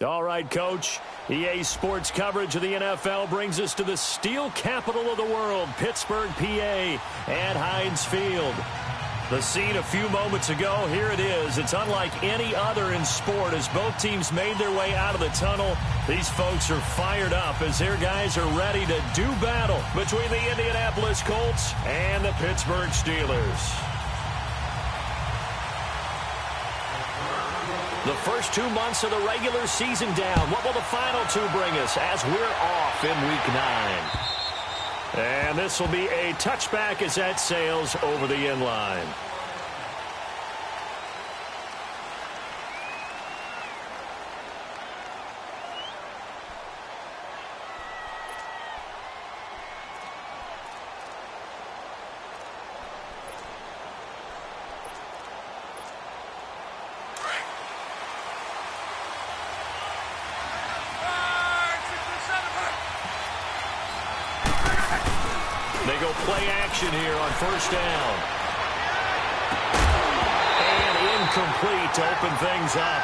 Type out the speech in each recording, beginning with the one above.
All right, Coach. EA Sports coverage of the NFL brings us to the steel capital of the world, Pittsburgh, PA, at Heinz Field. The scene a few moments ago, here it is. It's unlike any other in sport as both teams made their way out of the tunnel. These folks are fired up as their guys are ready to do battle between the Indianapolis Colts and the Pittsburgh Steelers. The first 2 months of the regular season down. What will the final two bring us as we're off in Week 9? And this will be a touchback as that sails over the end line. They go play action here on first down. And incomplete to open things up.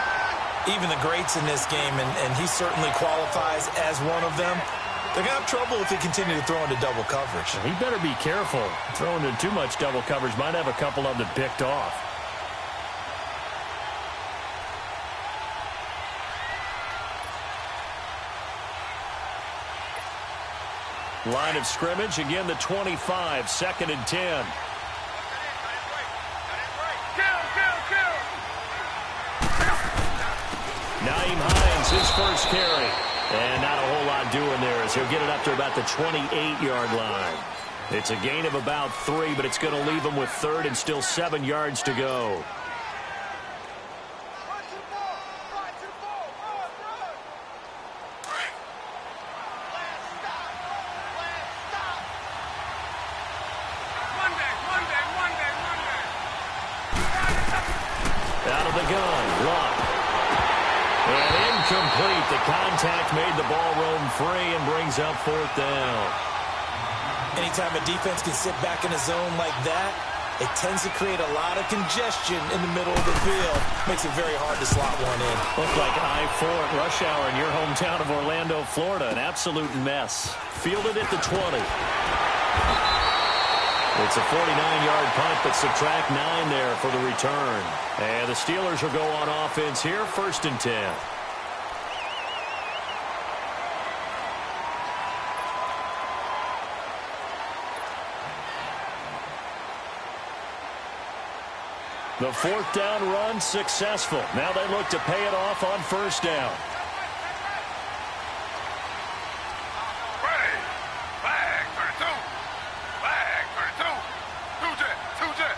Even the greats in this game, and he certainly qualifies as one of them, they're going to have trouble if they continue to throw into double coverage. He better be careful. Throwing into too much double coverage might have a couple of them picked off. Line of scrimmage, again the 25, 2nd and 10. Nyheim Hines, his first carry. And not a whole lot doing there as he'll get it up to about the 28-yard line. It's a gain of about 3, but it's going to leave him with 3rd and still 7 yards to go. Complete. The contact made the ball roam free and brings up 4th down. Anytime a defense can sit back in a zone like that, it tends to create a lot of congestion in the middle of the field. Makes it very hard to slot one in. Looked like I-4 at rush hour in your hometown of Orlando, Florida. An absolute mess. Fielded at the 20. It's a 49-yard punt, but subtract 9 there for the return. And the Steelers will go on offense here, 1st and 10. The 4th down run successful. Now they look to pay it off on 1st down. Ready. Flag 32. Flag 32. Two jet.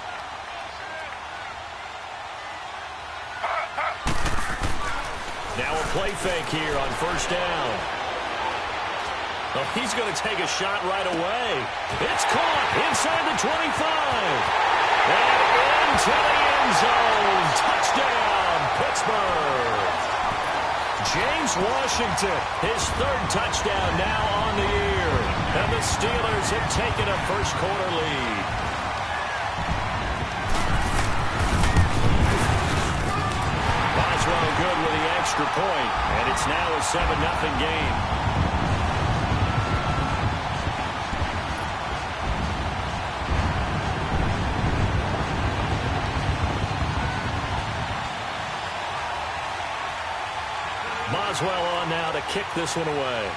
Now a play fake here on 1st down. Well, he's going to take a shot right away. It's caught inside the 25. And into the end zone. Touchdown, Pittsburgh. James Washington, his 3rd touchdown now on the year. And the Steelers have taken a first-quarter lead. Boswell good with the extra point, and it's now a 7-0 game. Boswell on now to kick this one away.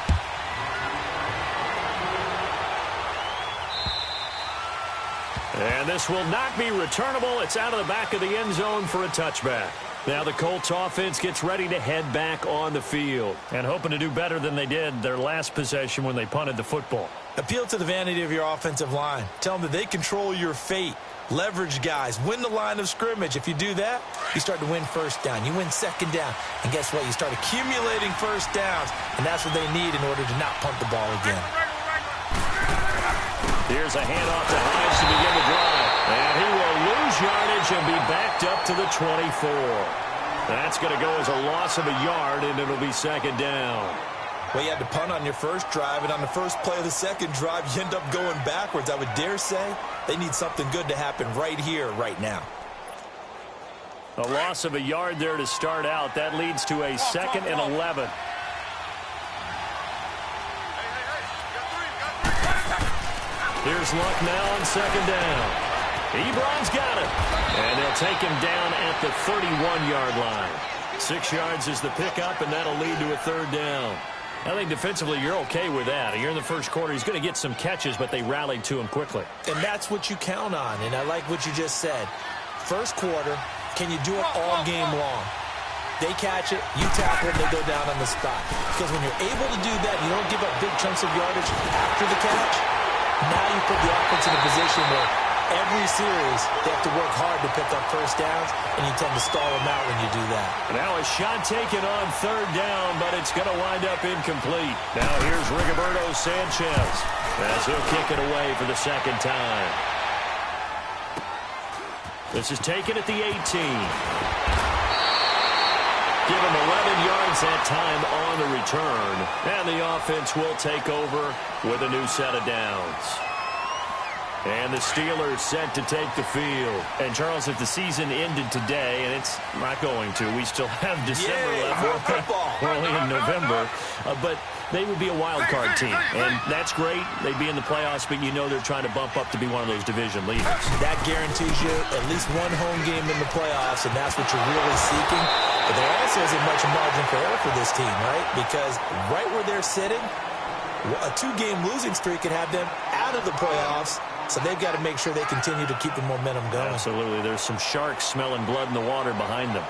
And this will not be returnable. It's out of the back of the end zone for a touchback. Now the Colts offense gets ready to head back on the field and hoping to do better than they did their last possession when they punted the football. Appeal to the vanity of your offensive line. Tell them that they control your fate. Leverage guys. Win the line of scrimmage. If you do that, you start to win 1st down. You win 2nd down. And guess what? You start accumulating 1st downs. And that's what they need in order to not punt the ball again. Here's a handoff to Hines to begin the drive. And he will lose yardage and be backed up to the 24. That's going to go as a loss of a yard, and it'll be 2nd down. Well, you had to punt on your first drive, and on the first play of the second drive, you end up going backwards. I would dare say they need something good to happen right here, right now. A loss of a yard there to start out. That leads to a 2nd and 11. Here's Luck now on 2nd down. Ebron's got it. And they'll take him down at the 31-yard line. 6 yards is the pickup, and that'll lead to a 3rd down. I think defensively you're okay with that. You're in the first quarter. He's going to get some catches, but they rallied to him quickly. And that's what you count on, and I like what you just said. First quarter, can you do it all game long? They catch it, you tackle it, they go down on the spot. Because when you're able to do that, you don't give up big chunks of yardage after the catch. Now you put the offense in a position where every series they have to work hard to pick up first downs, and you tend to stall them out when you do that. Now a shot taken on 3rd down, but it's going to wind up incomplete. Now here's Rigoberto Sanchez as he'll kick it away for the 2nd time. This is taken at the 18. Give him 11 yards that time on the return. And the offense will take over with a new set of downs. And the Steelers set to take the field. And, Charles, if the season ended today, and it's not going to, we still have December left. We're only in November. But they would be a wild card team. And that's great. They'd be in the playoffs, but you know they're trying to bump up to be one of those division leaders. That guarantees you at least one home game in the playoffs, and that's what you're really seeking. But there also isn't much margin for error for this team, right? Because right where they're sitting, a 2-game losing streak could have them out of the playoffs. So they've got to make sure they continue to keep the momentum going. Absolutely. There's some sharks smelling blood in the water behind them.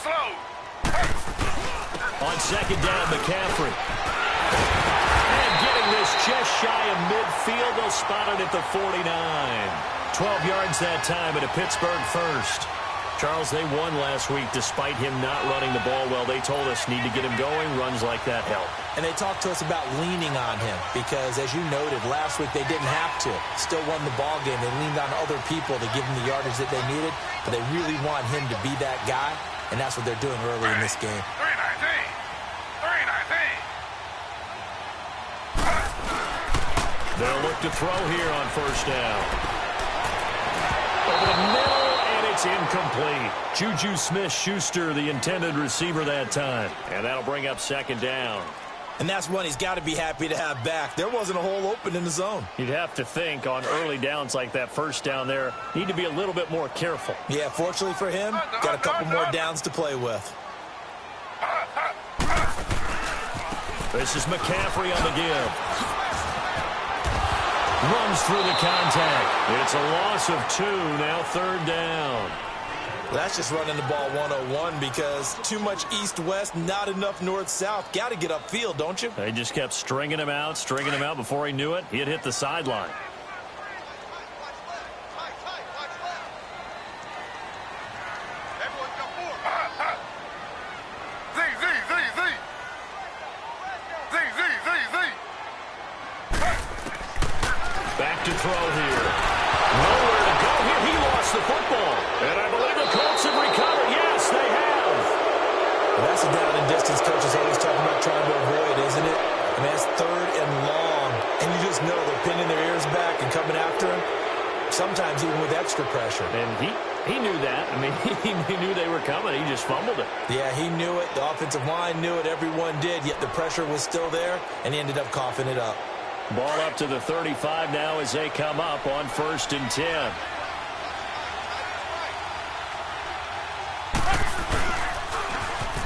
Slow. On 2nd down, McCaffrey. And getting this just shy of midfield. They'll spot it at the 49. 12 yards that time at a Pittsburgh first. Charles, they won last week despite him not running the ball well. They told us need to get him going. Runs like that help. And they talked to us about leaning on him because, as you noted, last week they didn't have to. Still won the ball game. They leaned on other people to give them the yardage that they needed. But they really want him to be that guy, and that's what they're doing early in this game. 319. They'll look to throw here on 1st down. Over the middle, and it's incomplete. Juju Smith-Schuster, the intended receiver that time. And that'll bring up 2nd down. And that's one he's got to be happy to have back. There wasn't a hole open in the zone. You'd have to think on early downs like that 1st down there, need to be a little bit more careful. Yeah, fortunately for him, got a couple more downs to play with. This is McCaffrey on the give. Runs through the contact. It's a loss of 2, now 3rd down. That's just running the ball 101 because too much east-west, not enough north-south. Got to get upfield, don't you? They just kept stringing him out before he knew it. He had hit the sideline. Back to throw here. Nowhere to go here. He lost the football. And I believe the Colts have recovered. Yes, they have. Well, that's a down and distance coach is always talking about trying to avoid, isn't it? I mean, that's 3rd and long. And you just know they're pinning their ears back and coming after him, sometimes even with extra pressure. And he knew that. I mean, he knew they were coming. He just fumbled it. Yeah, he knew it. The offensive line knew it. Everyone did, yet the pressure was still there, and he ended up coughing it up. Ball up to the 35 now as they come up on 1st and 10.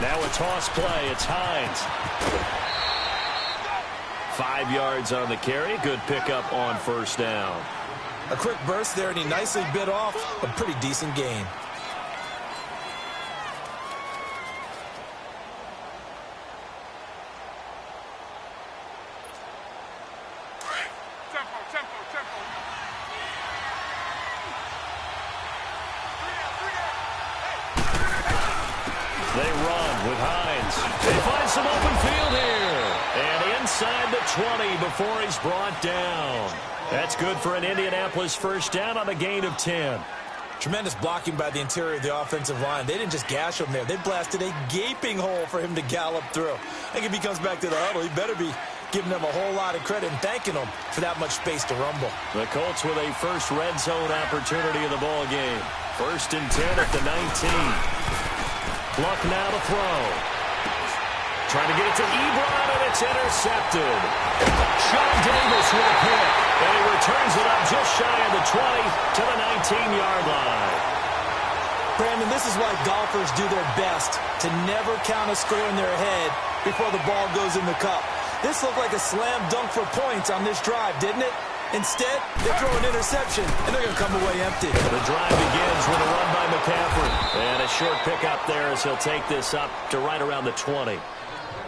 Now a toss play. It's Hines. 5 yards on the carry. Good pickup on 1st down. A quick burst there, and he nicely bit off a pretty decent gain. They run with Hines. They find some open field here. And inside the 20 before he's brought down. That's good for an Indianapolis 1st down on a gain of 10. Tremendous blocking by the interior of the offensive line. They didn't just gash him there. They blasted a gaping hole for him to gallop through. I think if he comes back to the huddle, he better be giving them a whole lot of credit and thanking them for that much space to rumble. The Colts with a first red zone opportunity of the ball game. 1st and 10 at the 19. Luck now to throw. Trying to get it to Ebron, and it's intercepted. Sean Davis with a pick, and he returns it up just shy of the 20 to the 19-yard line. Brandon, this is why golfers do their best to never count a score in their head before the ball goes in the cup. This looked like a slam dunk for points on this drive, didn't it? Instead, they throw an interception, and they're going to come away empty. The drive begins with a run by McCaffrey. And a short pickup there as he'll take this up to right around the 20.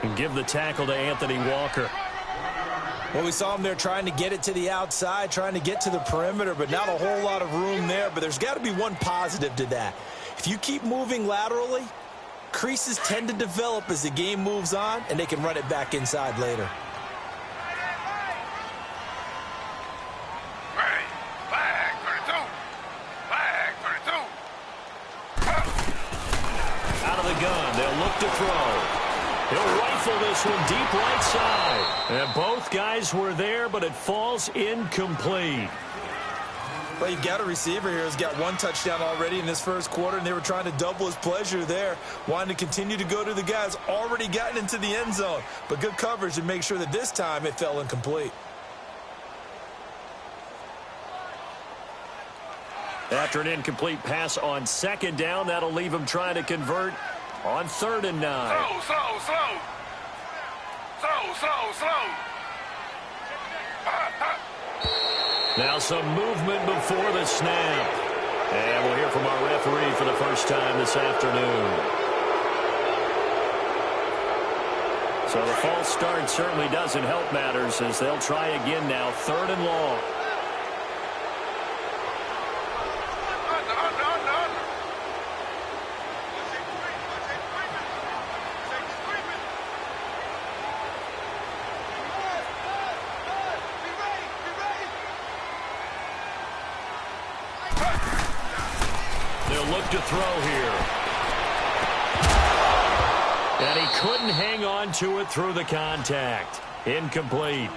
And give the tackle to Anthony Walker. Well, we saw him there trying to get it to the outside, trying to get to the perimeter, but not a whole lot of room there. But there's got to be one positive to that. If you keep moving laterally, creases tend to develop as the game moves on, and they can run it back inside later. Out of the gun, they'll look to throw. He'll rifle this one deep right side. And both guys were there, but it falls incomplete. Well, you've got a receiver here who's got one touchdown already in this first quarter, and they were trying to double his pleasure there, wanting to continue to go to the guys already gotten into the end zone. But good coverage to make sure that this time it fell incomplete. After an incomplete pass on 2nd down, that'll leave him trying to convert on 3rd and 9. Slow. Now some movement before the snap. And we'll hear from our referee for the first time this afternoon. So the false start certainly doesn't help matters as they'll try again now, 3rd and long. To throw here. And he couldn't hang on to it through the contact. Incomplete.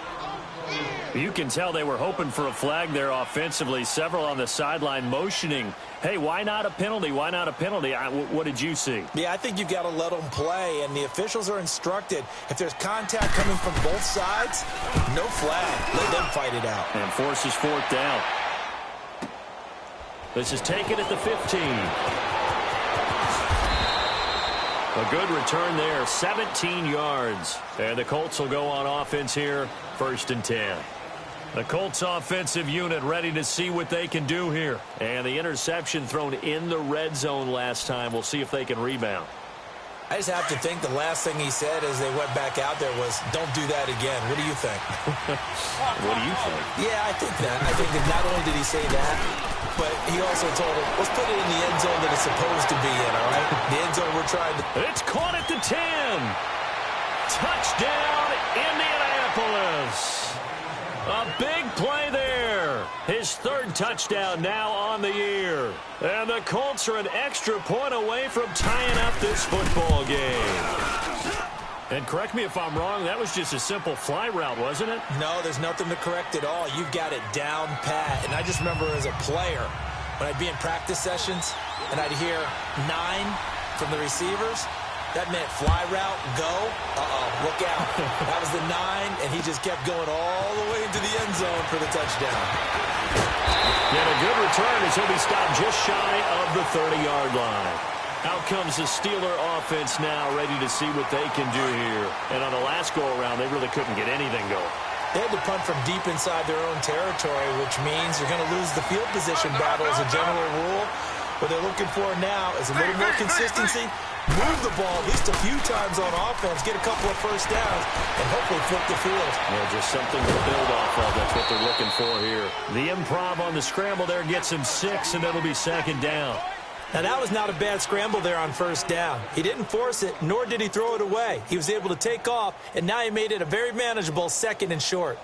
You can tell they were hoping for a flag there offensively. Several on the sideline motioning, hey, why not a penalty? Why not a penalty? What did you see? Yeah, I think you've got to let them play, and the officials are instructed. If there's contact coming from both sides, no flag. Let them fight it out. And forces 4th down. This is taken at the 15. A good return there, 17 yards. And the Colts will go on offense here, 1st and 10. The Colts offensive unit ready to see what they can do here. And the interception thrown in the red zone last time. We'll see if they can rebound. I just have to think the last thing he said as they went back out there was, don't do that again. What do you think? What do you think? Yeah, I think that. I think that not only did he say that, but he also told him, let's put it in the end zone that it's supposed to be in, all right? The end zone we're trying to... It's caught at the 10. Touchdown, Indianapolis. A big play there. His 3rd touchdown now on the year. And the Colts are an extra point away from tying up this football game. And correct me if I'm wrong, that was just a simple fly route, wasn't it? No, there's nothing to correct at all. You've got it down pat. And I just remember as a player, when I'd be in practice sessions, and I'd hear 9 from the receivers, that meant fly route, go, look out. That was the 9, and he just kept going all the way into the end zone for the touchdown. And a good return as he'll be stopped just shy of the 30-yard line. Out comes the Steeler offense now, ready to see what they can do here. And on the last go-around, they really couldn't get anything going. They had to punt from deep inside their own territory, which means you're going to lose the field position battle as a general rule. What they're looking for now is a little more consistency, move the ball at least a few times on offense, get a couple of first downs, and hopefully flip the field. Yeah, just something to build off of. That's what they're looking for here. The improv on the scramble there gets him 6, and it'll be 2nd down. Now, that was not a bad scramble there on 1st down. He didn't force it, nor did he throw it away. He was able to take off, and now he made it a very manageable 2nd and short.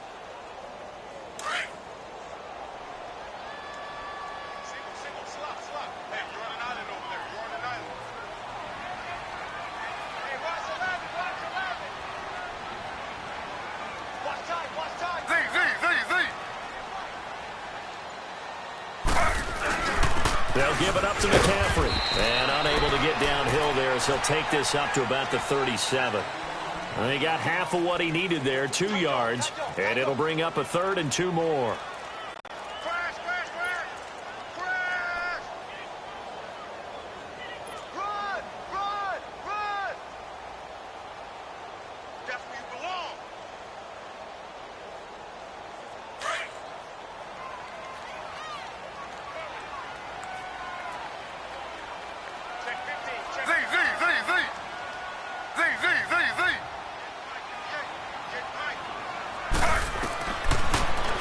They'll give it up to McCaffrey. And unable to get downhill there as he'll take this up to about the 37. And he got half of what he needed there, 2 yards. And it'll bring up a 3rd and 2 more.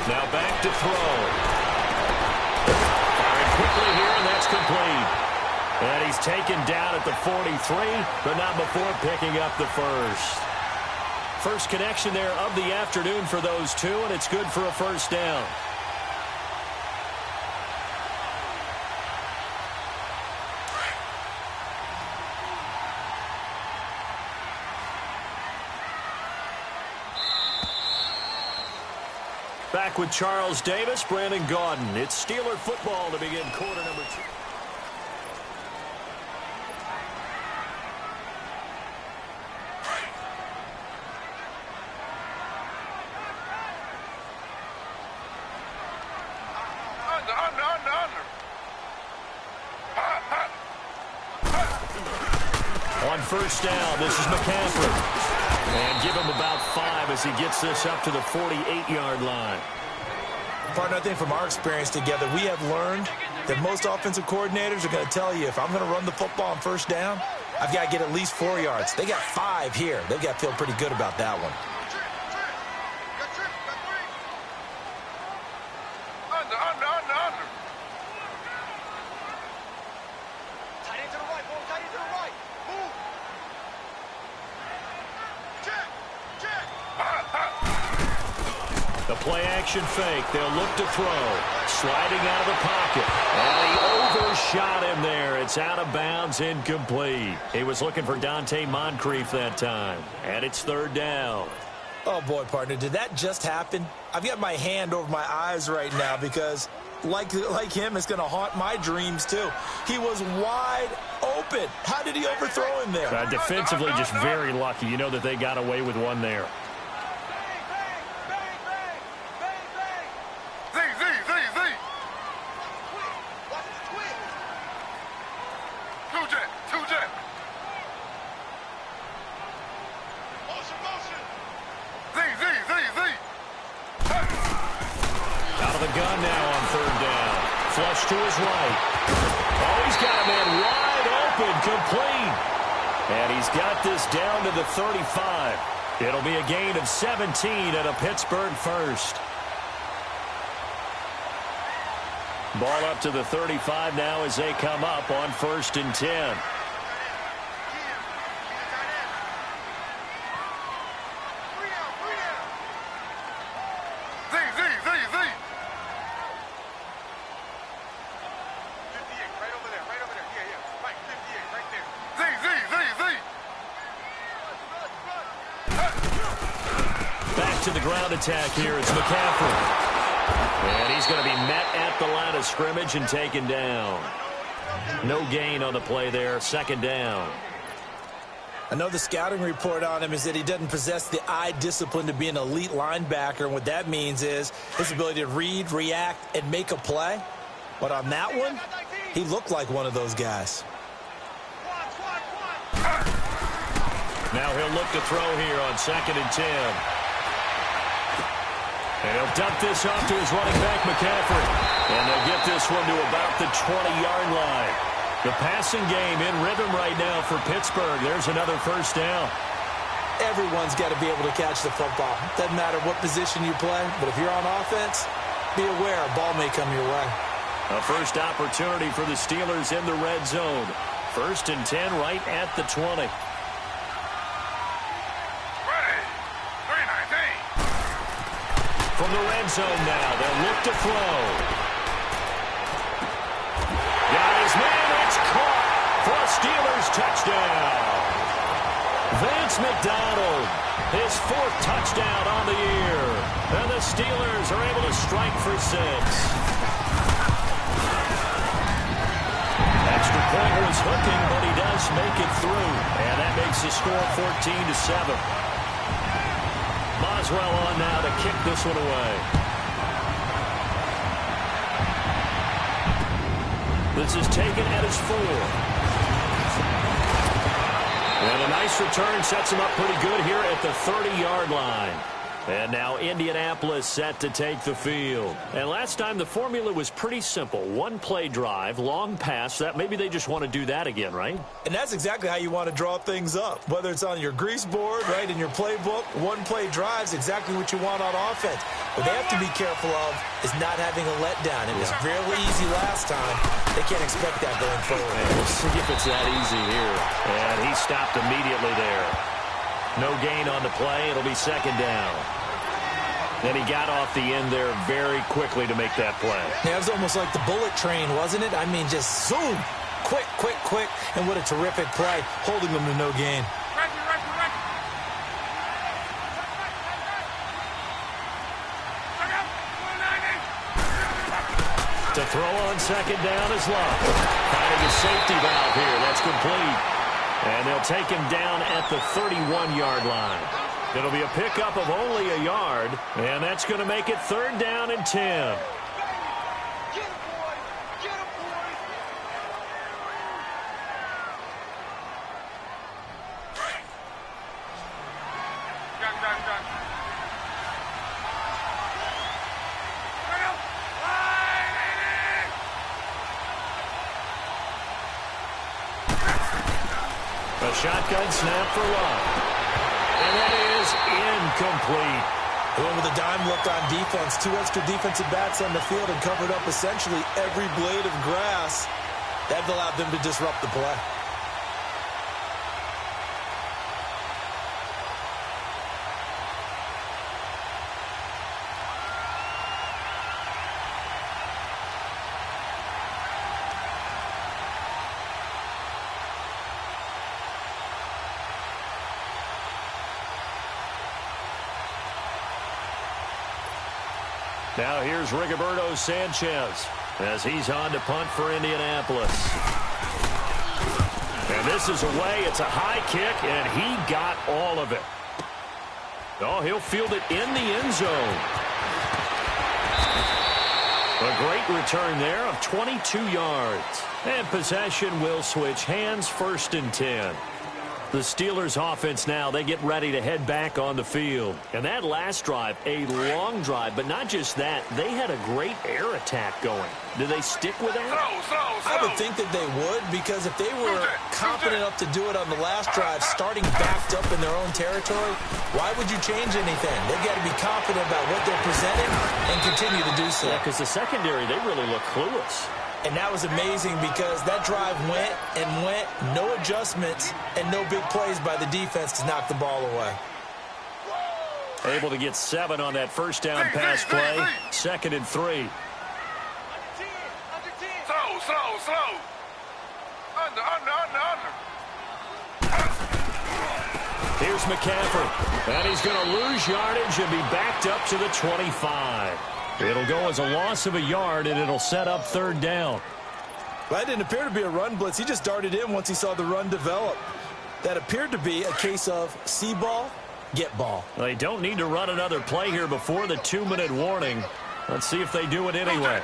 Now back to throw. Firing quickly here, and that's complete. And he's taken down at the 43, but not before picking up the first. First connection there of the afternoon for those two, and it's good for a first down. Back with Charles Davis, Brandon Gaudin. It's Steeler football to begin quarter number 2. On first down, this is McCaffrey. And give him about 5 as he gets this up to the 48-yard line. Partner, I think from our experience together, we have learned that most offensive coordinators are going to tell you, if I'm going to run the football on first down, I've got to get at least 4 yards. They got 5 here. They've got to feel pretty good about that one. The play-action fake. They'll look to throw. Sliding out of the pocket. And he overshot him there. It's out of bounds, incomplete. He was looking for Dante Moncrief that time. And it's 3rd down. Oh, boy, partner, did that just happen? I've got my hand over my eyes right now because, like him, it's going to haunt my dreams, too. He was wide open. How did he overthrow him there? Defensively, just very lucky. You know that they got away with one there. To his right. Oh, he's got a man wide open, complete. And he's got this down to the 35. It'll be a gain of 17 and a Pittsburgh first. Ball up to the 35 now as they come up on 1st and 10. To the ground attack here. It's McCaffrey. And he's going to be met at the line of scrimmage and taken down. No gain on the play there. 2nd down. I know the scouting report on him is that he doesn't possess the eye discipline to be an elite linebacker. And what that means is his ability to read, react, and make a play. But on that one, he looked like one of those guys. Now he'll look to throw here on 2nd and 10. And he'll dump this off to his running back, McCaffrey. And they'll get this one to about the 20-yard line. The passing game in rhythm right now for Pittsburgh. There's another first down. Everyone's got to be able to catch the football. Doesn't matter what position you play, but if you're on offense, be aware a ball may come your way. A first opportunity for the Steelers in the red zone. 1st and 10 right at the 20. From the red zone now, they'll look to throw. Got his man, it's caught for a Steelers touchdown. Vance McDonald, his 4th touchdown on the year. And the Steelers are able to strike for 6. point was hooking, but he does make it through. And that makes the score 14-7. Boswell on now to kick this one away. This is taken at his 4. And a nice return sets him up pretty good here at the 30-yard line. And now Indianapolis set to take the field. And last time the formula was pretty simple. One-play drive, long pass. That maybe they just want to do that again, right? And that's exactly how you want to draw things up. Whether it's on your grease board, right, in your playbook, one-play drives exactly what you want on offense. What they have to be careful of is not having a letdown. It was fairly easy last time. They can't expect that going forward. And we'll see if it's that easy here. And he stopped immediately there. No gain on the play. It'll be second down. Then he got off the end there very quickly to make that play. Yeah, it was almost like the bullet train, wasn't it? I mean, just zoom. Quick, quick, quick. And what a terrific play, holding them to no gain. To throw on second down is Love. Finding a safety valve here. That's complete. And they'll take him down at the 31-yard line. It'll be a pickup of only a yard, and that's going to make it third down and 10. A shotgun snap for Love. And that is incomplete. They went with a dime look on defense. 2 extra defensive backs on the field and covered up essentially every blade of grass. That allowed them to disrupt the play. Now here's Rigoberto Sanchez as he's on to punt for Indianapolis. And this is away. It's a high kick, and he got all of it. Oh, he'll field it in the end zone. A great return there of 22 yards. And possession will switch hands, 1st and 10. The Steelers offense now, they get ready to head back on the field. And that last drive, a long drive, but not just that. They had a great air attack going. Do they stick with that? I would think that they would, because if they were confident enough to do it on the last drive, starting backed up in their own territory, why would you change anything? They've got to be confident about what they're presenting and continue to do so. Yeah, because the secondary, they really look clueless. And that was amazing because that drive went and went, no adjustments, and no big plays by the defense to knock the ball away. Able to get 7 on that first down pass play. 2nd and 3. Slow. Under. Here's McCaffrey. And he's going to lose yardage and be backed up to the 25. It'll go as a loss of a yard, and it'll set up 3rd down. Well, that didn't appear to be a run blitz. He just darted in once he saw the run develop. That appeared to be a case of see ball, get ball. They don't need to run another play here before the 2-minute warning. Let's see if they do it anyway.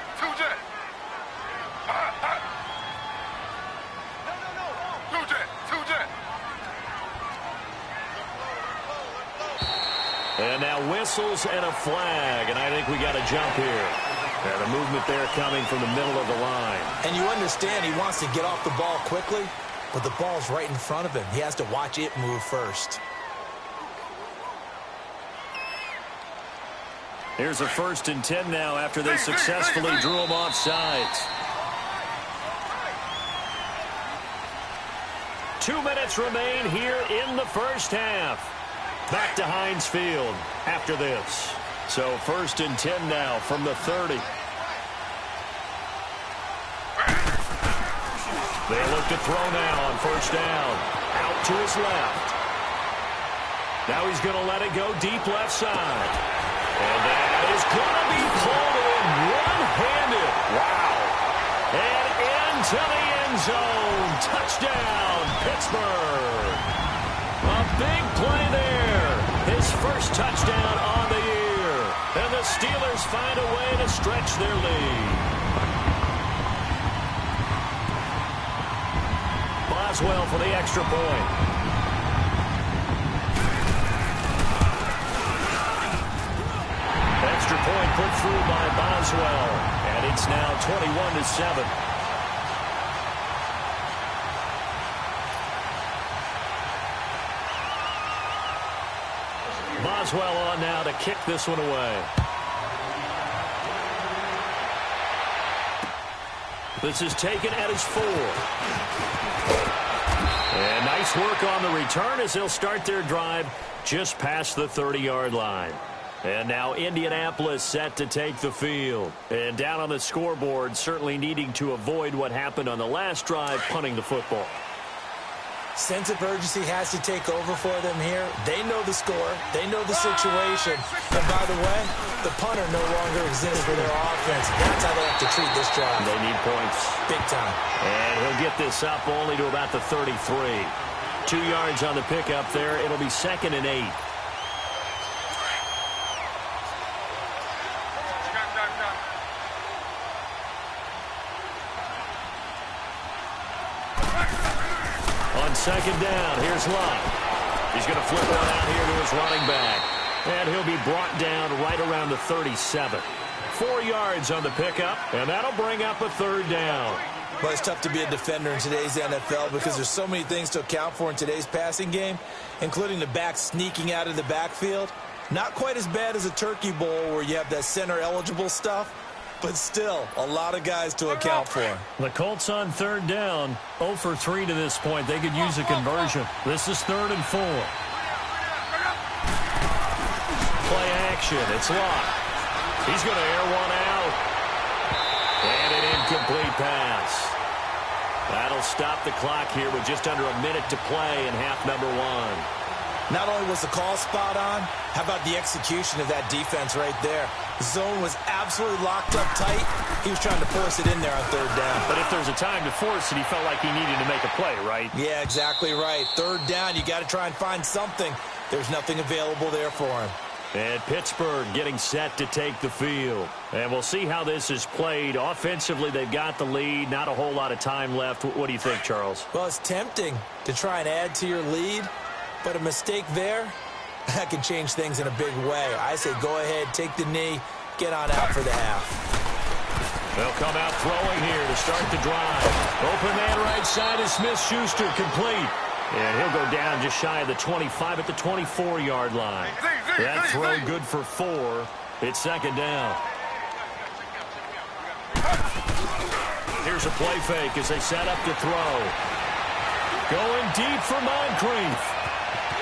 And now whistles and a flag, and I think we got a jump here. And a movement there coming from the middle of the line. And you understand he wants to get off the ball quickly, but the ball's right in front of him. He has to watch it move first. Here's a 1st and 10 now after they successfully drew him off sides. 2 minutes remain here in the first half. Back to Heinz Field after this. So 1st and 10 now from the 30. They look to throw now on 1st down. Out to his left. Now he's going to let it go deep left side. And that is going to be pulled in one-handed. Wow. And in into the end zone. Touchdown, Pittsburgh. A big play there. His first touchdown on the year. And the Steelers find a way to stretch their lead. Boswell for the extra point. Extra point put through by Boswell. And it's now 21-7. Boswell on now to kick this one away. This is taken at his 4. And nice work on the return as they'll start their drive just past the 30-yard line. And now Indianapolis set to take the field. And down on the scoreboard, certainly needing to avoid what happened on the last drive, punting the football. Sense of urgency has to take over for them here. They know the score. They know the situation. And by the way, the punter no longer exists for their offense. That's how they have to treat this drive. They need points. Big time. And he'll get this up only to about the 33. 2 yards on the pickup there. It'll be 2nd and 8. On 2nd down, here's Lott. He's going to flip one out here to his running back. And he'll be brought down right around the 37. 4 yards on the pickup, and that'll bring up a 3rd down. Well, it's tough to be a defender in today's NFL because there's so many things to account for in today's passing game, including the back sneaking out of the backfield. Not quite as bad as a turkey bowl where you have that center-eligible stuff, but still a lot of guys to account for. The Colts on 3rd down, 0 for 3 to this point. They could use a conversion. This is 3rd and 4. Play action. It's Lott. He's going to air one out. And an incomplete pass. That'll stop the clock here with just under a minute to play in half number 1. Not only was the call spot on, how about the execution of that defense right there? The zone was absolutely locked up tight. He was trying to force it in there on 3rd down. But if there's a time to force it, he felt like he needed to make a play, right? Yeah, exactly right. 3rd down, you got to try and find something. There's nothing available there for him. And Pittsburgh getting set to take the field. And we'll see how this is played. Offensively, they've got the lead. Not a whole lot of time left. What do you think, Charles? Well, it's tempting to try and add to your lead, but a mistake there, that can change things in a big way. I say go ahead, take the knee, get on out for the half. They'll come out throwing here to start the drive. Open man right side is Smith-Schuster, complete. And he'll go down just shy of the 25 at the 24-yard line. That throw good for 4. It's 2nd down. Here's a play fake as they set up to throw. Going deep for Moncrief.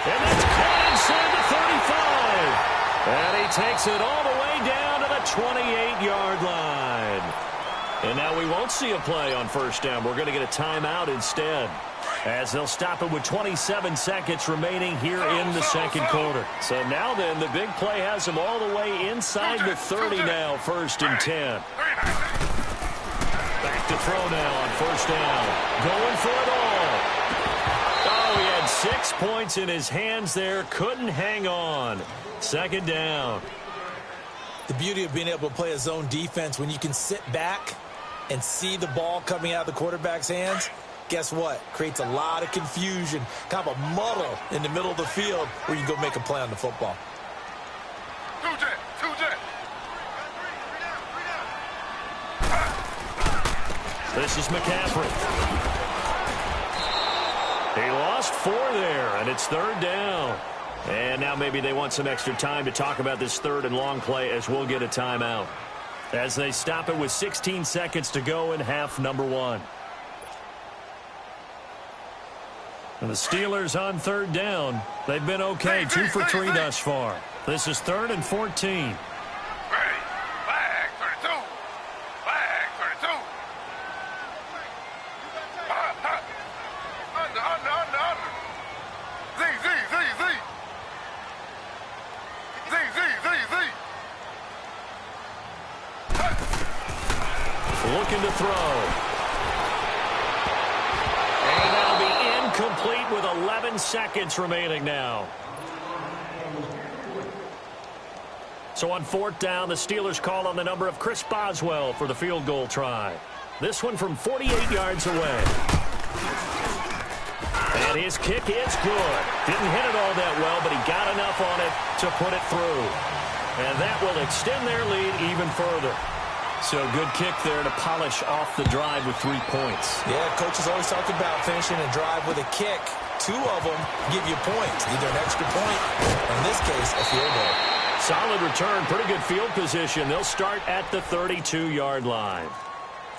And that's caught inside the 35. And he takes it all the way down to the 28-yard line. And now we won't see a play on 1st down. We're going to get a timeout instead, as they'll stop it with 27 seconds remaining here in the 2nd quarter. So now then, the big play has them all the way inside the 30 now, 1st and 10. Back to throw now on 1st down. Going for it all. Oh, he had 6 points in his hands there. Couldn't hang on. 2nd down. The beauty of being able to play a zone defense when you can sit back and see the ball coming out of the quarterback's hands, guess what? Creates a lot of confusion, kind of a muddle in the middle of the field where you go make a play on the football. This is McCaffrey. He lost 4 there, and it's 3rd down. And now maybe they want some extra time to talk about this 3rd and long play, as we'll get a timeout, as they stop it with 16 seconds to go in half number 1. And the Steelers on 3rd down. They've been okay, 2 for 3 thus far. This is 3rd and 14. Looking to throw. 11 seconds remaining now. So on 4th down, the Steelers call on the number of Chris Boswell for the field goal try. This one from 48 yards away. And his kick is good. Didn't hit it all that well, but he got enough on it to put it through. And that will extend their lead even further. So good kick there to polish off the drive with 3 points. Yeah, coaches always talk about finishing a drive with a kick. 2 of them give you points, either an extra point, or in this case, a field goal. Solid return, pretty good field position. They'll start at the 32-yard line.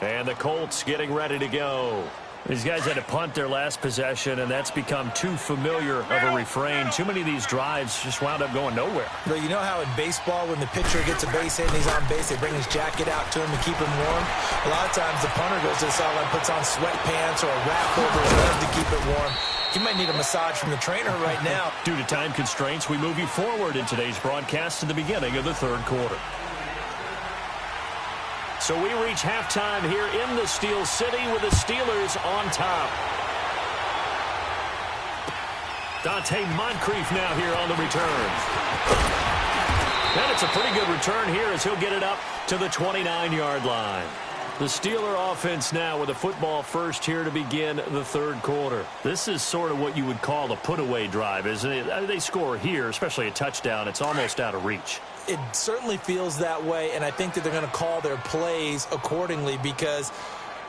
And the Colts getting ready to go. These guys had to punt their last possession, and that's become too familiar of a refrain. Too many of these drives just wound up going nowhere. But you know how in baseball, when the pitcher gets a base hit and he's on base, they bring his jacket out to him to keep him warm? A lot of times the punter goes to the sideline, puts on sweatpants or a wrap over his leg to keep it warm. You might need a massage from the trainer right now. Due to time constraints, we move you forward in today's broadcast to the beginning of the 3rd quarter. So we reach halftime here in the Steel City with the Steelers on top. Dante Moncrief now here on the return. And it's a pretty good return here as he'll get it up to the 29-yard line. The Steeler offense now with a football first here to begin the 3rd quarter. This is sort of what you would call a put-away drive, isn't it? They score here, especially a touchdown. It's almost out of reach. It certainly feels that way, and I think that they're going to call their plays accordingly because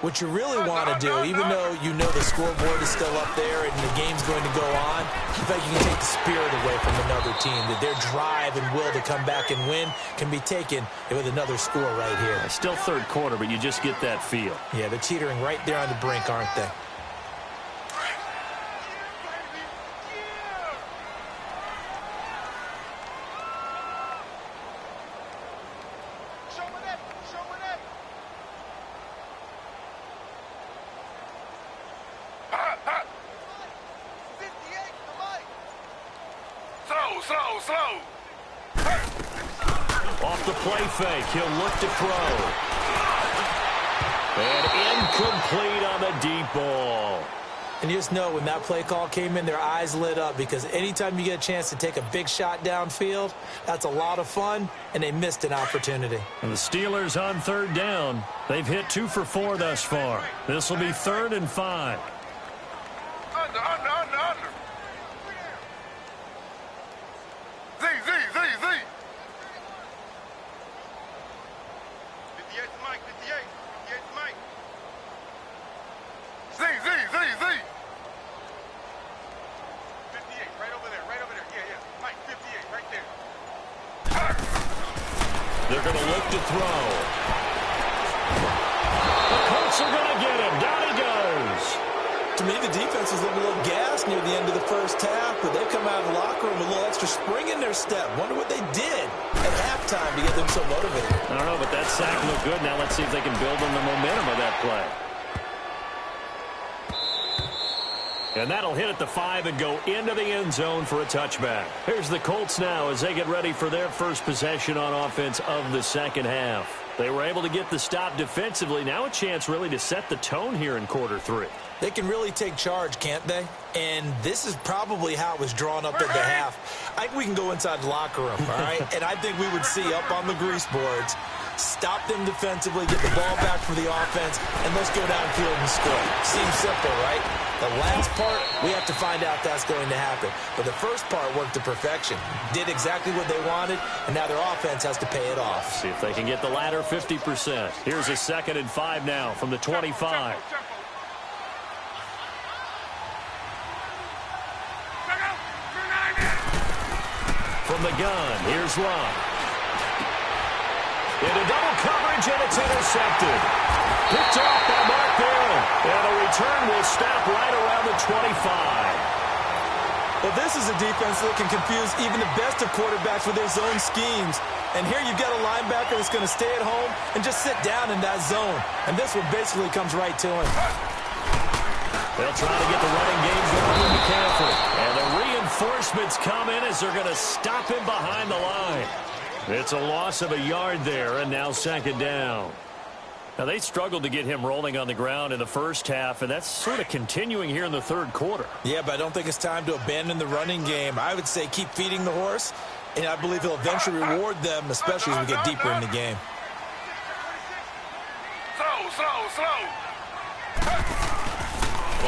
what you really want to do, even though you know the scoreboard is still up there and the game's going to go on, in fact, you can take the spirit away from another team, that their drive and will to come back and win can be taken with another score right here. Still 3rd quarter, but you just get that feel. Yeah, they're teetering right there on the brink, aren't they? Slow. Off the play fake, he'll look to throw. And incomplete on the deep ball. And you just know when that play call came in, their eyes lit up because anytime you get a chance to take a big shot downfield, that's a lot of fun, and they missed an opportunity. And the Steelers on 3rd down. They've hit 2 for 4 thus far. This will be 3rd and 5. Under. Z. 58's Mike. 58's Mike. Z. 58, right over there. Yeah. Mike, 58, right there. They're going to look to throw. The Colts are going to get him. Down he goes. To me, the defense was a little gassed near the end of the first half, but they've come out of the locker room with a little extra spring in their step. Wonder what they did at halftime to get them so motivated. I don't know, but that sack looked good. Now let's see if they can build on the momentum of that play. And that'll hit at the 5 and go into the end zone for a touchback. Here's the Colts now as they get ready for their first possession on offense of the 2nd half. They were able to get the stop defensively. Now a chance really to set the tone here in quarter 3. They can really take charge, can't they? And this is probably how it was drawn up at the half. I think we can go inside the locker room, all right? And I think we would see up on the grease boards, stop them defensively, get the ball back for the offense, and let's go downfield and score. Seems simple, right? The last part, we have to find out that's going to happen. But the first part worked to perfection. Did exactly what they wanted, and now their offense has to pay it off. See if they can get the latter 50%. Here's a 2nd and 5 now from the 25. From the gun, here's Love. Into double coverage, and it's intercepted. Picked off by Mark Barron. And a return will stop right around the 25. Well, this is a defense that can confuse even the best of quarterbacks with their zone schemes. And here you've got a linebacker that's going to stay at home and just sit down in that zone. And this one basically comes right to him. They'll try to get the running game going with McCaffrey. And the reinforcements come in as they're going to stop him behind the line. It's a loss of a yard there, and now 2nd down. Now, they struggled to get him rolling on the ground in the first half, and that's sort of continuing here in the third quarter. Yeah, but I don't think it's time to abandon the running game. I would say keep feeding the horse, and I believe he'll eventually reward them, especially as we get deeper in the game. Slow.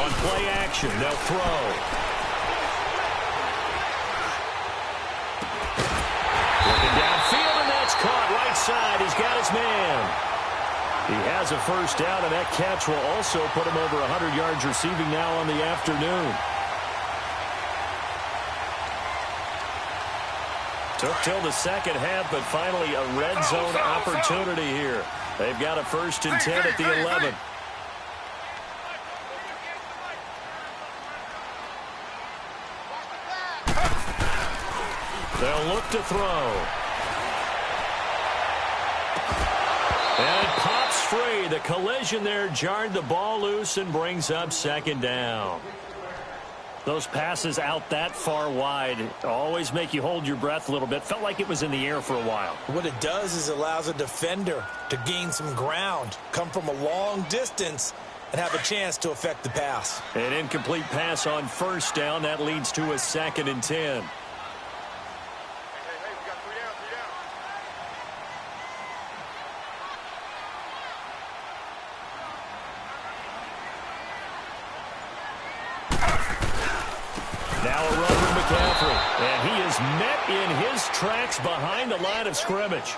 On play action, they'll throw. Looking downfield, and that's caught right side. He's got his man. He has a first down, and that catch will also put him over 100 yards receiving now on the afternoon. Took till the second half, but finally a red zone opportunity here. They've got a 1st and 10 at the 11. They'll look to throw. And it pops free. The collision there jarred the ball loose and brings up 2nd down. Those passes out that far wide always make you hold your breath a little bit. Felt like it was in the air for a while. What it does is allows a defender to gain some ground, come from a long distance, and have a chance to affect the pass. An incomplete pass on 1st down. That leads to a 2nd and 10. Hey, we got 3 down. Now a run from McCaffrey, and he is met in his tracks behind the line of scrimmage.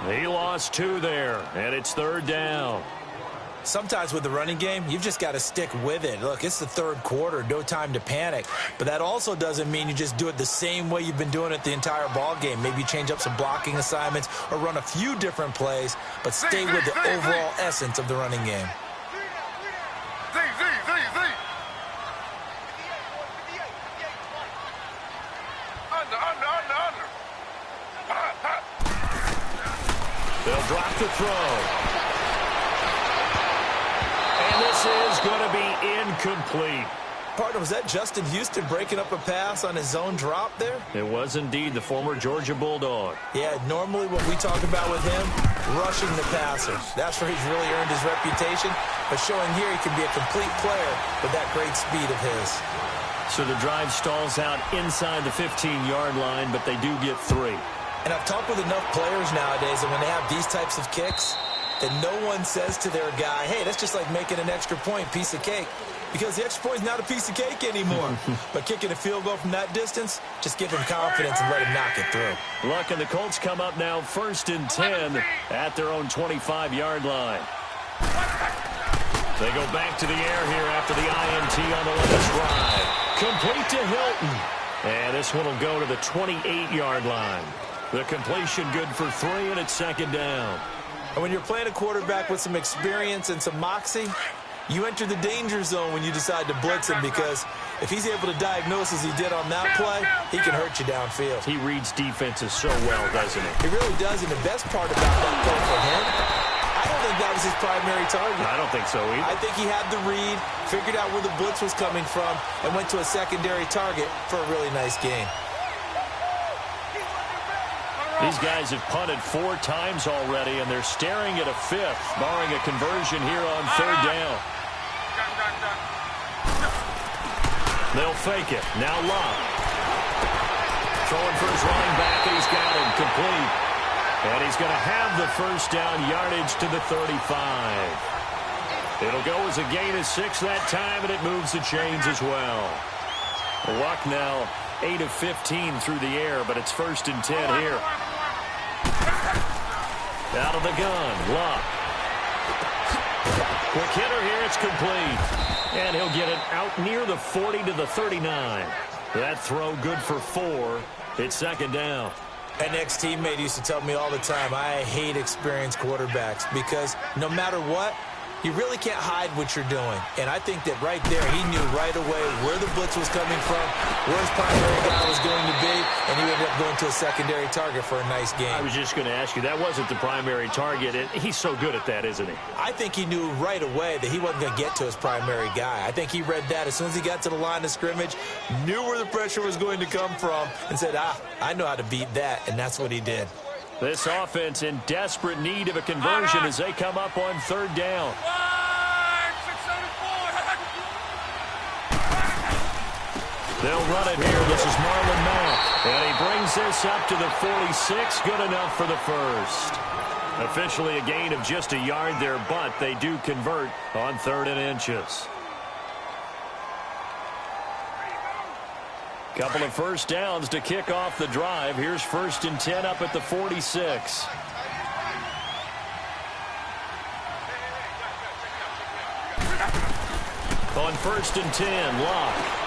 He lost 2 there, and it's 3rd down. Sometimes with the running game, you've just got to stick with it. Look, it's the 3rd quarter, no time to panic. But that also doesn't mean you just do it the same way you've been doing it the entire ball game. Maybe change up some blocking assignments or run a few different plays, but stay with the overall essence of the running game. Z. Under. They'll drop the throw. And this is going to be incomplete. Partner, was that Justin Houston breaking up a pass on his own drop there? It was indeed the former Georgia Bulldog. Yeah, normally what we talk about with him, rushing the passer. That's where he's really earned his reputation. But showing here he can be a complete player with that great speed of his. So the drive stalls out inside the 15-yard line, but they do get 3. And I've talked with enough players nowadays that when they have these types of kicks, that no one says to their guy, hey, that's just like making an extra point, piece of cake. Because the extra point is not a piece of cake anymore. But kicking a field goal from that distance, just give him confidence and let him knock it through. Luck and the Colts come up now 1st and 10 at their own 25-yard line. They go back to the air here after the INT on the last drive. Complete to Hilton. And this one will go to the 28-yard line. The completion good for 3, and it's 2nd down. And when you're playing a quarterback with some experience and some moxie, you enter the danger zone when you decide to blitz him, because if he's able to diagnose as he did on that play, he can hurt you downfield. He reads defenses so well, doesn't he? He really does, and the best part about that play for him, I don't think that was his primary target. I don't think so either. I think he had the read, figured out where the blitz was coming from, and went to a secondary target for a really nice gain. These guys have punted 4 times already, and they're staring at a 5th, barring a conversion here on 3rd down. They'll fake it. Now Love. Throwing for his running back, and he's got him complete. And he's going to have the 1st down yardage to the 35. It'll go as a gain of 6 that time, and it moves the chains as well. Luck now 8 of 15 through the air, but it's 1st and 10 here. Out of the gun, Luck. Quick hitter here, it's complete. And he'll get it out near the 40 to the 39. That throw good for 4. It's 2nd down. An ex-teammate used to tell me all the time, I hate experienced quarterbacks because no matter what, you really can't hide what you're doing. And I think that right there, he knew right away where the blitz was coming from, where his primary guy was going to be, and he ended up going to a secondary target for a nice game. I was just going to ask you, that wasn't the primary target. He's so good at that, isn't he? I think he knew right away that he wasn't going to get to his primary guy. I think he read that as soon as he got to the line of scrimmage, knew where the pressure was going to come from, and said, I know how to beat that, and that's what he did. This offense in desperate need of a conversion as they come up on third down. They'll run it here. This is Marlon Mack. And he brings this up to the 46. Good enough for the first. Officially a gain of just a yard there, but they do convert on 3rd and inches. Couple of first downs to kick off the drive. Here's 1st and 10 up at the 46. On 1st and 10, Locke.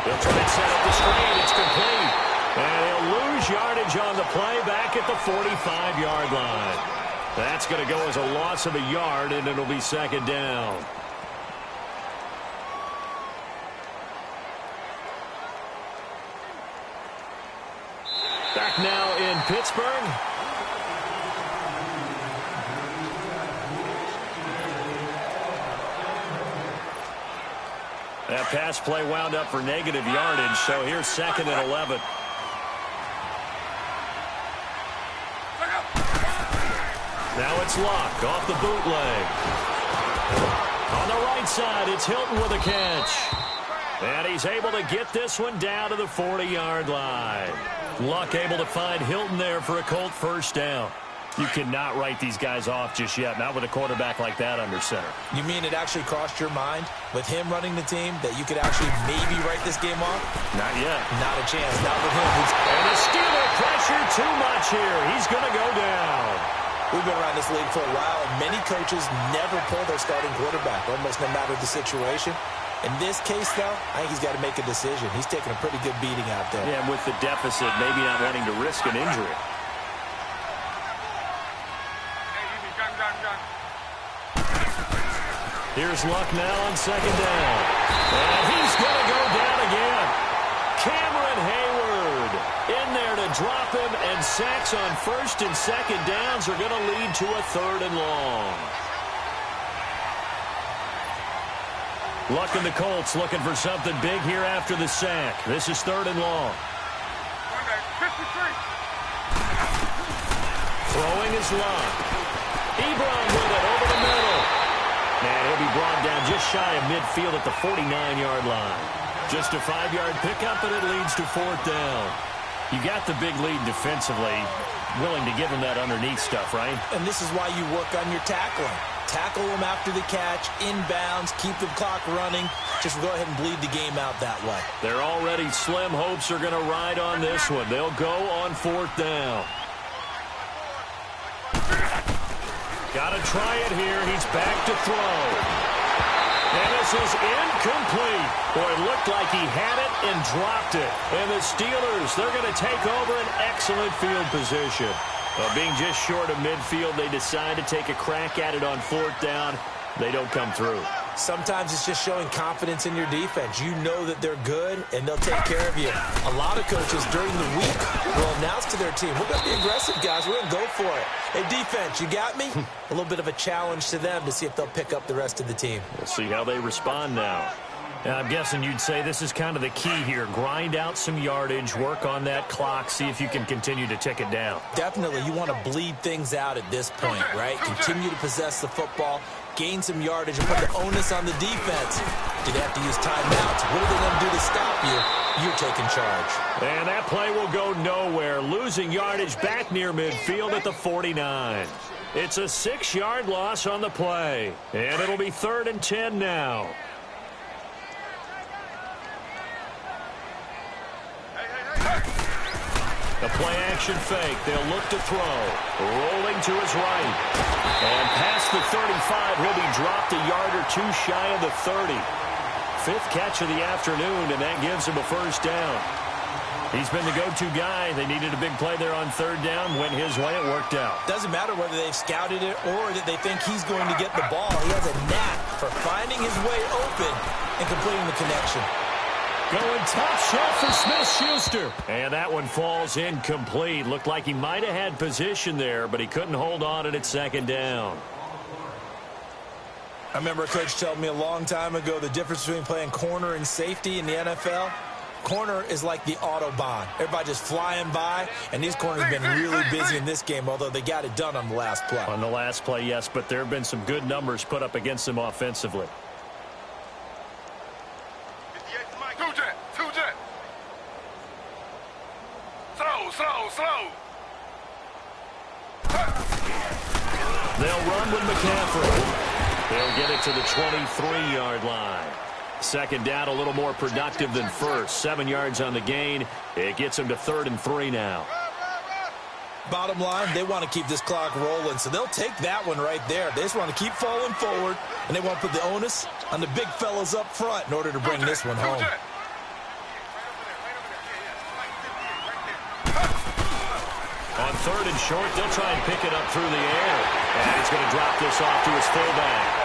He'll try and set up the screen. It's complete. And he'll lose yardage on the play back at the 45-yard line. That's going to go as a loss of a yard, and it'll be 2nd down. Back now in Pittsburgh. That pass play wound up for negative yardage, so here's 2nd and 11. Now it's Locke off the bootleg. On the right side, it's Hilton with a catch. And he's able to get this one down to the 40-yard line. Luck able to find Hilton there for a Colt first down. You cannot write these guys off just yet, not with a quarterback like that under center. You mean it actually crossed your mind with him running the team that you could actually maybe write this game off? Not yet. Not a chance. Not with him. And the Steeler pressure too much here. He's going to go down. We've been around this league for a while, and many coaches never pull their starting quarterback, almost no matter the situation. In this case, though, I think he's got to make a decision. He's taking a pretty good beating out there. Yeah, and with the deficit, maybe not wanting to risk an injury. Here's Luck now on 2nd down. And he's going to go down again. Cameron Hayward in there to drop him, and sacks on 1st and 2nd downs are going to lead to a 3rd and long. Luck and the Colts looking for something big here after the sack. This is 3rd and long. Throwing is Luck. Ebron with it over the middle. And he'll be brought down just shy of midfield at the 49-yard line. Just a 5-yard pickup, and it leads to 4th down. You got the big lead defensively. Willing to give him that underneath stuff, right? And this is why you work on your tackling. Tackle them after the catch, inbounds, keep the clock running. Just go ahead and bleed the game out that way. They're already slim hopes are going to ride on this one. They'll go on 4th down. Got to try it here. He's back to throw. And this is incomplete. Boy, it looked like he had it and dropped it. And the Steelers, they're going to take over an excellent field position. Being just short of midfield, they decide to take a crack at it on 4th down. They don't come through. Sometimes it's just showing confidence in your defense. You know that they're good, and they'll take care of you. A lot of coaches during the week will announce to their team, we're going to be aggressive, guys. We're going to go for it. Hey, defense, you got me? A little bit of a challenge to them to see if they'll pick up the rest of the team. We'll see how they respond now. And I'm guessing you'd say this is kind of the key here. Grind out some yardage, work on that clock, see if you can continue to tick it down. Definitely. You want to bleed things out at this point, right? Continue to possess the football, gain some yardage, and put the onus on the defense. Do they have to use timeouts? What are they going to do to stop you? You're taking charge. And that play will go nowhere. Losing yardage back near midfield at the 49. It's a 6-yard loss on the play. And it'll be 3rd and 10 now. The play-action fake. They'll look to throw. Rolling to his right. And past the 35, he'll be dropped a yard or two shy of the 30. 5th catch of the afternoon, and that gives him a 1st down. He's been the go-to guy. They needed a big play there on 3rd down. Went his way. It worked out. Doesn't matter whether they've scouted it or that they think he's going to get the ball. He has a knack for finding his way open and completing the connection. Going top shelf for Smith-Schuster. And that one falls incomplete. Looked like he might have had position there, but he couldn't hold on it at 2nd down. I remember a coach told me a long time ago the difference between playing corner and safety in the NFL. Corner is like the Autobahn. Everybody just flying by, and these corners have been really busy in this game, although they got it done on the last play. On the last play, yes, but there have been some good numbers put up against them offensively. 58 jet. Slow. They'll run with McCaffrey. They'll get it to the 23-yard line. Second down, a little more productive than first. 7 yards on the gain. It gets them to 3rd and 3 now. Bottom line, they want to keep this clock rolling, so they'll take that one right there. They just want to keep falling forward, and they want to put the onus on the big fellas up front in order to bring this one home. On 3rd and short, they'll try and pick it up through the air. And he's going to drop this off to his fullback.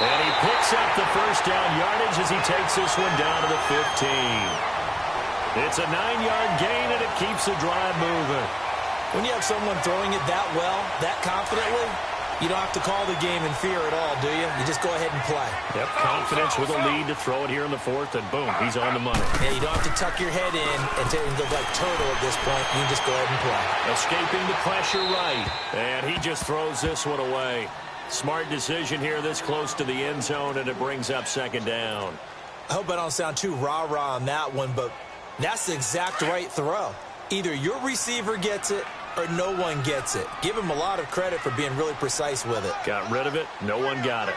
And he picks up the first down yardage as he takes this one down to the 15. It's a 9-yard gain, and it keeps the drive moving. When you have someone throwing it that well, that confidently, you don't have to call the game in fear at all, do you? You just go ahead and play. Yep, confidence with a lead to throw it here in the 4th, and boom, he's on the money. Yeah, you don't have to tuck your head in and look like turtle at this point. You can just go ahead and play. Escaping the pressure right, and he just throws this one away. Smart decision here this close to the end zone, and it brings up 2nd down. I hope I don't sound too rah-rah on that one, but that's the exact right throw. Either your receiver gets it or no one gets it. Give him a lot of credit for being really precise with it. Got rid of it. No one got it.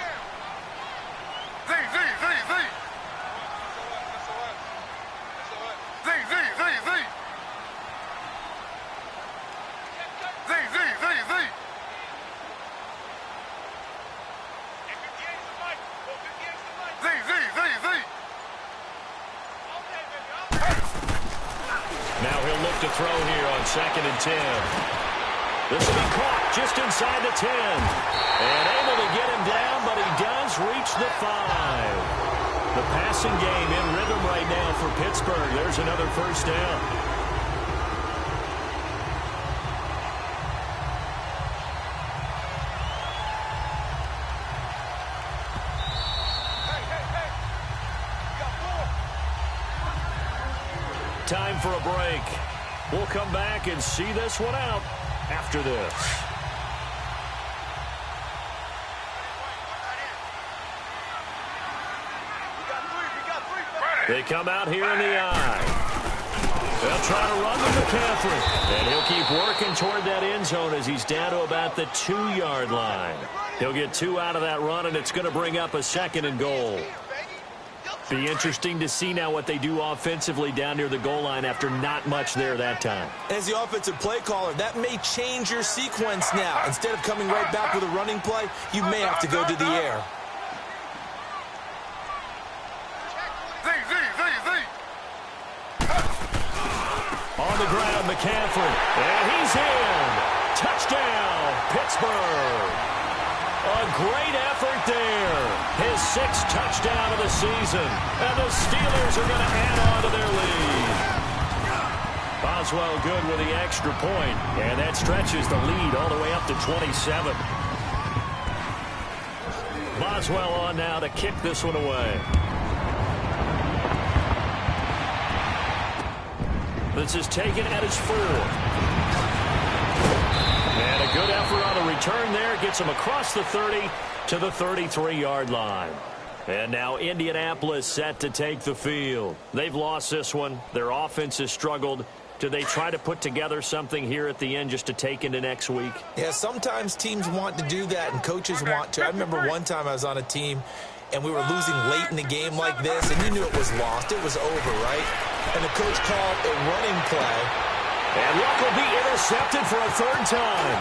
Now he'll look to throw here on 2nd and 10. This will be caught just inside the 10. And able to get him down, but he does reach the 5. The passing game in rhythm right now for Pittsburgh. There's another first down. Time for a break. We'll come back and see this one out after this. They come out here in the eye. They'll try to run with McCaffrey. And he'll keep working toward that end zone as he's down to about the 2-yard line. He'll get 2 out of that run, and it's going to bring up a 2nd and goal. Be interesting to see now what they do offensively down near the goal line after not much there that time. As the offensive play caller, that may change your sequence now. Instead of coming right back with a running play, you may have to go to the air. On the ground, McCaffrey. And he's in. Touchdown, Pittsburgh. A great effort there. His 6th touchdown of the season. And the Steelers are going to add on to their lead. Boswell good with the extra point. And that stretches the lead all the way up to 27. Boswell on now to kick this one away. This is taken at his 4. And a good effort on the return there. Gets him across the 30 to the 33-yard line. And now Indianapolis set to take the field. They've lost this one. Their offense has struggled. Do they try to put together something here at the end just to take into next week? Yeah, sometimes teams want to do that and coaches want to. I remember one time I was on a team and we were losing late in the game like this, and you knew it was lost. It was over, right? And the coach called a running play. And Luck will be intercepted for a 3rd time.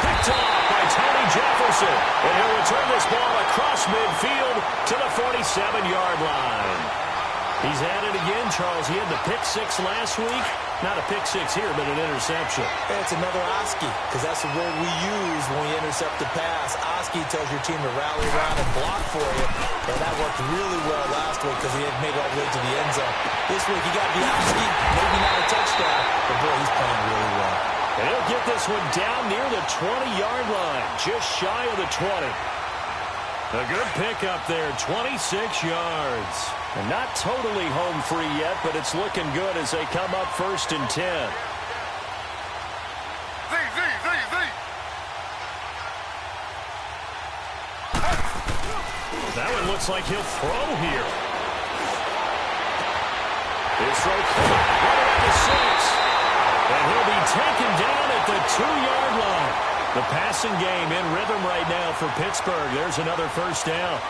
Picked off by Tony Jefferson. And he'll return this ball across midfield to the 47-yard line. He's at it again, Charles. He had the pick 6 last week. Not a pick 6 here, but an interception. Yeah, it's another Oski, because that's the word we use when we intercept the pass. Oski tells your team to rally around and block for you. And that worked really well last week because he had made it all the way to the end zone. This week he got the Oski, maybe not a touchdown, but boy, he's playing really well. And he'll get this one down near the 20-yard line, just shy of the 20. A good pickup there, 26 yards. And not totally home free yet, but it's looking good as they come up 1st and 10. That one looks like he'll throw here. His throw caught right around the 6. And he'll be taken down at the 2-yard line. The passing game in rhythm right now for Pittsburgh. There's another 1st down.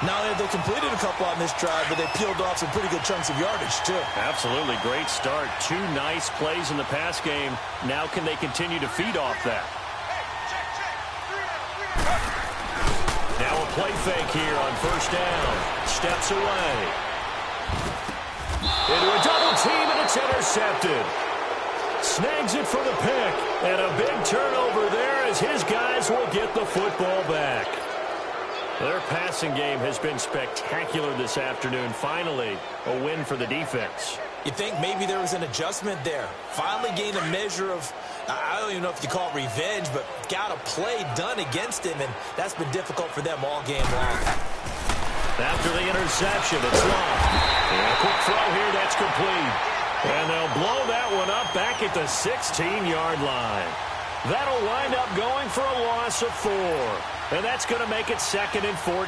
Now they completed a couple on this drive, but they peeled off some pretty good chunks of yardage, too. Absolutely. Great start. 2 nice plays in the pass game. Now can they continue to feed off that? Now a play fake here on 1st down. Steps away. Into a double team, and it's intercepted. Snags it for the pick. And a big turnover there as his guys will get the football back. Their passing game has been spectacular this afternoon. Finally, a win for the defense. You think maybe there was an adjustment there. Finally gained a measure of, I don't even know if you call it revenge, but got a play done against him, and that's been difficult for them all game long. After the interception, it's long. And a quick throw here, that's complete. And they'll blow that one up back at the 16-yard line. That'll wind up going for a loss of 4. And that's going to make it 2nd and 14.